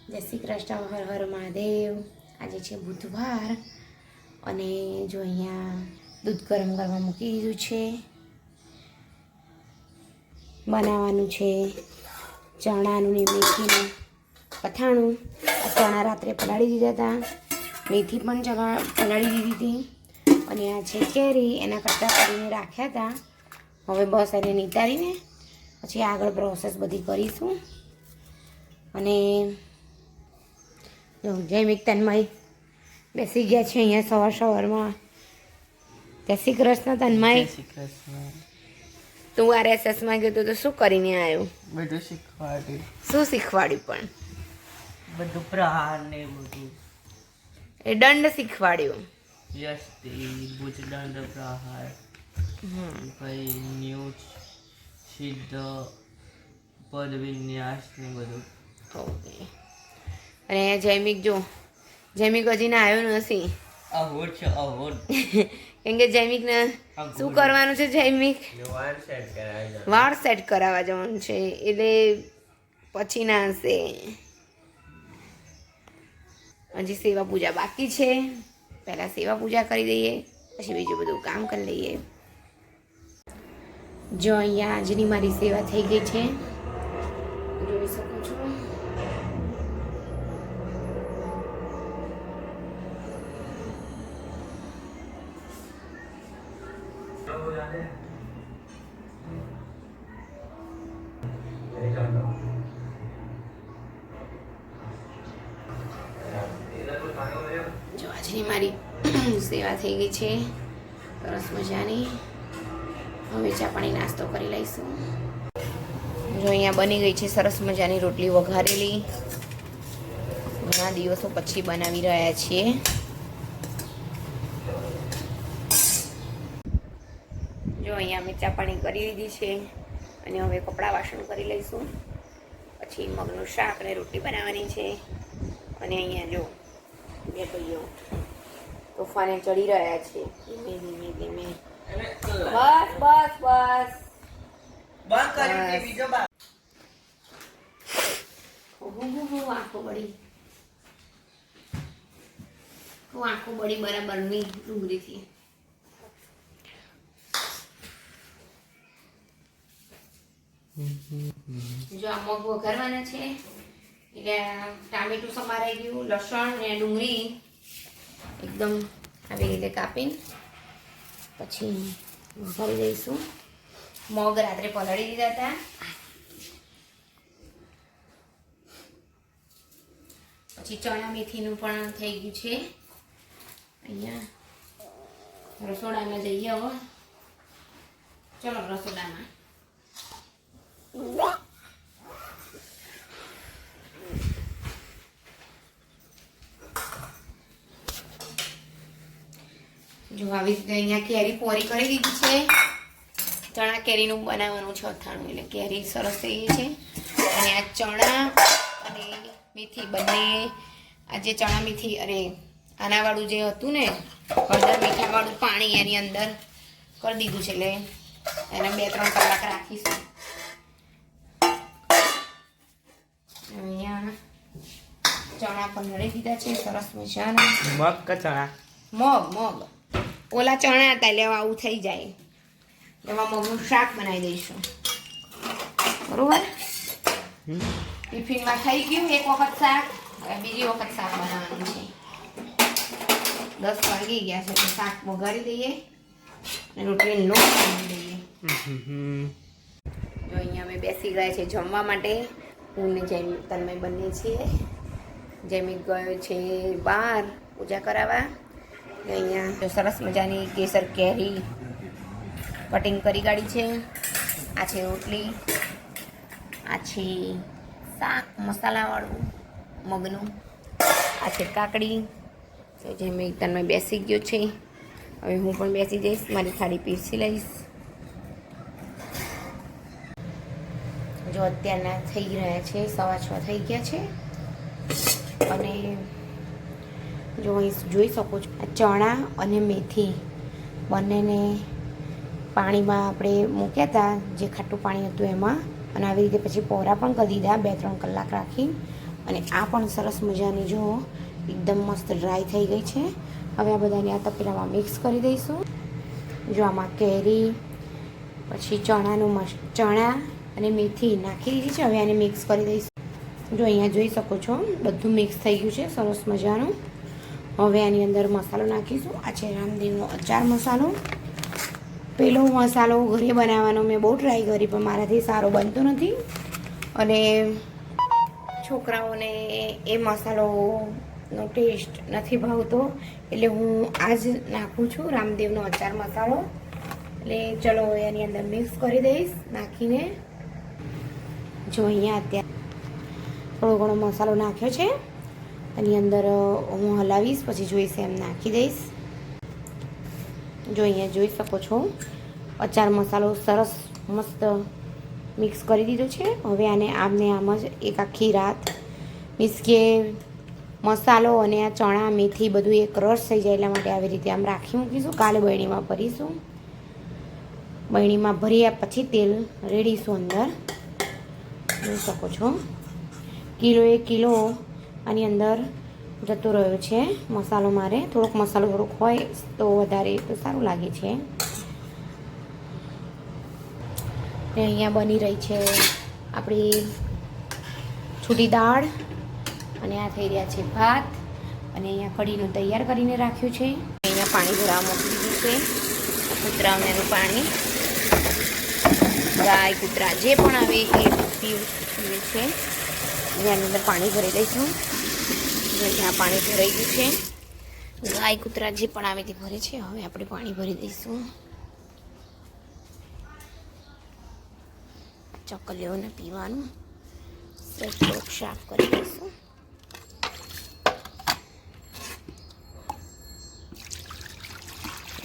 જય શ્રી કૃષ્ણ, હર હર મહાદેવ। આજે છે બુધવાર અને જો અહીંયા દૂધ ગરમ કરવા મૂકી દીધું છે। બનાવવાનું છે ચણાનું ને મેથીનું અથાણું। ચણા રાત્રે પલાળી દીધા હતા, મેથી પણ પલાળી દીધી હતી અને આ છે કેરી, એના કટકા કરીને રાખ્યા હતા। હવે બસ એને નિતારીને પછી આગળ પ્રોસેસ બધી કરીશું। અને જૈમિક તન્મય બેસી ગયા છે અહીંયા સવારમાં। જય શ્રી કૃષ્ણ તન્મય। જય શ્રી કૃષ્ણ। તું RSSમાં ગયો તો શું કરીને આવ્યો? બધું શીખવાડ્યું। શું શીખવાડ્યું? પણ બધું પ્રહાર ને બધું એ દંડ શીખવાડ્યો। યસ્તી ભુજદંડ પ્રહાર પછી ન્યૂજ સિદ્ધ પદ વિન્યાસ ને બધું। ઓકે। અને જૈમિક જો, જૈમિક હજી ના આવ્યો નથી। અહોડ છે અહોડ। કેમ કે જૈમિકને શું કરવાનું છે? જૈમિક વાળ સેટ કરાવવા જવાનું છે, એટલે પછી ના હશે। હજી સેવા પૂજા બાકી છે, પહેલાં સેવા પૂજા કરી દઈએ પછી બીજું બધું કામ કરી લઈએ। જો અહીંયા આજની મારી સેવા થઈ ગઈ છે, જોઈ શકો છો। જો આજની મારી સેવા થઈ ગઈ છે સરસ મજાની। હવે ચા પાણી નાસ્તો કરી લઈશું। જો અહીંયા બની ગઈ છે સરસ મજાની રોટલી વઘારેલી, ઘણા દિવસો પછી બનાવી રહ્યા છીએ। જો અહીંયા અમે ચા પાણી કરી લીધી છે અને હવે કપડાં વાસણ કરી લઈશું, પછી મગનું શાક અને રોટલી બનાવવાની છે। અને અહીંયા જો બે ભાઈઓ તોફાને ચડી રહ્યા છે, ધીમે ધીમે ધીમે। બસ બસ બસ બંધ કરી બીજો બા આંખો બળી, આંખો બળી બરાબર ની ડુંગળીથી। જો આ મગ વઘારવાના છે, એટલે ટામેટું સમારાઈ ગયું, લસણ ને ડુંગળી એકદમ આવી રીતે કાપીને પછી વઘારી દઈશું। મગ રાત્રે પલાળી દીધા હતા, પછી ચણા મેથીનું પણ થઈ ગયું છે। અહીંયા રસોડામાં જઈએ હવે, ચલો રસોડામાં। જો આવી રીતે અહીંયા કેરી પોરી કરી દીધી છે, ચણા કેરીનું બનાવવાનું છે અથાણું, એટલે કેરી સરસ થઈ ગઈ છે। અને આ ચણા અને મેથી બંને, આ જે ચણા મેથી અરે આનાવાળું જે હતું ને હળદર મીઠાવાળું પાણી એની અંદર કરી દીધું છે, એટલે એને 2-3 કલાક રાખીશું। અહીંયા ચણા પણ લડી દીધા છે સરસ મજાના। મગ કે ચણા? મગ ઓલા ચણા હતા એટલે આવું થઈ જાય, એમાં મગનું શાક બનાવી દઈશું, બરોબર? ટિફિનમાં થઈ ગયું એક વખત શાક, હવે બીજી વખત શાક બનાવવાનું છે। 10 વાગી ગયા છે તો શાક વઘારી દઈએ અને રોટલી લોટ બનાવી દઈએ। જો અહીંયા અમે બેસી ગયા છે જમવા માટે, હું ને જૈમિક તન્મય બંને છીએ। જૈમિક ગયો છે બહાર પૂજા કરાવવા। અહીંયા સરસ મજાની કેસર કેરી કટિંગ કરી કાઢી છે। આ છે રોટલી, આ છે શાક મસાલાવાળું મગનું, આ છે કાકડી। તો જે મેં તન્મય બેસી ગયો છે, હવે હું પણ બેસી જઈશ, મારી થાળી પીરસી લઈશ। જો અત્યારના થઈ રહ્યા છે 6:15 થઈ ગયા છે અને જો અહીં જોઈ શકો છો આ ચણા અને મેથી બંનેને પાણીમાં આપણે મૂક્યા હતા, જે ખાટું પાણી હતું એમાં, અને આવી રીતે પછી પોરા પણ કરી દીધા 2-3 કલાક રાખી, અને આ પણ સરસ મજાની જો એકદમ મસ્ત ડ્રાય થઈ ગઈ છે. હવે આ બધાને આ તપેલામાં મિક્સ કરી દઈશું. જો આમાં કેરી, પછી ચણા અને મેથી નાખી દીધી છે. હવે આને મિક્સ કરી દઈશું. જો અહીંયા જોઈ શકો છો બધું મિક્સ થઈ ગયું છે સરસ મજાનું. હવે આની અંદર મસાલો નાખીશું. આ છે રામદેવનો અચાર મસાલો. પેલો મસાલો ઘરે બનાવવાનો મેં બહુ ટ્રાય કરી પણ મારાથી સારો બનતો નથી, અને છોકરાઓને એ મસાલોનો ટેસ્ટ નથી ભાવતો, એટલે હું આજ નાખું છું રામદેવનો અચાર મસાલો. એટલે ચલો એની અંદર મિક્સ કરી દઈશ નાખીને. જો અહીંયા અત્યારે થોડો ઘણો મસાલો નાખ્યો છે. એની અંદર હું હલાવીશ, પછી જોઈશ એમ નાખી દઈશ. જો અહીંયા જોઈ શકો છો અચાર મસાલો સરસ મસ્ત મિક્સ કરી દીધો છે. હવે આને આમ જ એક આખી રાત મીન્સ કે મસાલો અને આ ચણા મેથી બધું એક રસ થઈ જાય એટલા માટે આવી રીતે આમ રાખી મૂકીશું. કાલે બરણીમાં ભરીશું. બરણીમાં ભર્યા પછી તેલ રેડીશું અંદર. જોઈ શકો છો કિલો આની અંદર જતો રહ્યો છે મસાલો. મારે મસાલો થોડોક હોય તો વધારે તો સારું લાગે છે. ને અહીંયા બની રહી છે આપણી છૂટી દાળ, અને આ થઈ રહ્યા છે ભાત, અને અહીંયા કઢીનું તૈયાર કરીને રાખ્યું છે. અહીંયા પાણી ભરાવા મૂકી દીધું છે. કૂતરાઓનું પાણી, ગાય કૂતરા જે પણ આવે એ પીવે છે. એની અંદર પાણી ભરી દઈશું. અહીંયા પાણી ભરાઈ ગયું છે. ગાય કૂતરા જે પણ આવે તે ભરે છે. હવે આપણે પાણી ભરી દઈશું. ચકલીઓને પીવાનું થોડુંક સાફ કરી દઈશું.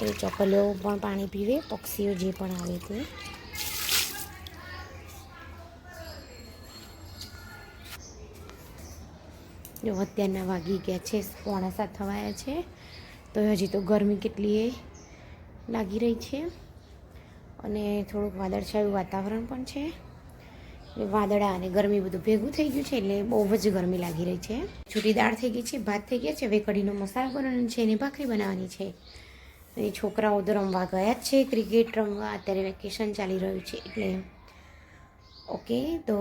એ ચકલીઓ પણ પાણી પીવે, પક્ષીઓ જે પણ આવે તે. જો અત્યારના વાગી ગયા છે 6:45 થવાયા છે, તો હજી તો ગરમી કેટલી લાગી રહી છે, અને થોડુંક વાદળછાયું વાતાવરણ પણ છે. વાદળા અને ગરમી બધું ભેગું થઈ ગયું છે, એટલે બહુ જ ગરમી લાગી રહી છે. છૂટી દાળ થઈ ગઈ છે, ભાત થઈ ગયા છે. હવે કઢીનો મસાલો બનાવવાનો છે, એની ભાખરી બનાવવાની છે. અને છોકરાઓ તો રમવા ગયા જ છે, ક્રિકેટ રમવા. અત્યારે વેકેશન ચાલી રહ્યું છે એટલે. ઓકે, તો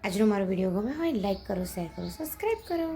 આજનો મારો વિડીયો ગમે હોય લાઈક કરો, શેર કરો, સબસ્ક્રાઈબ કરો.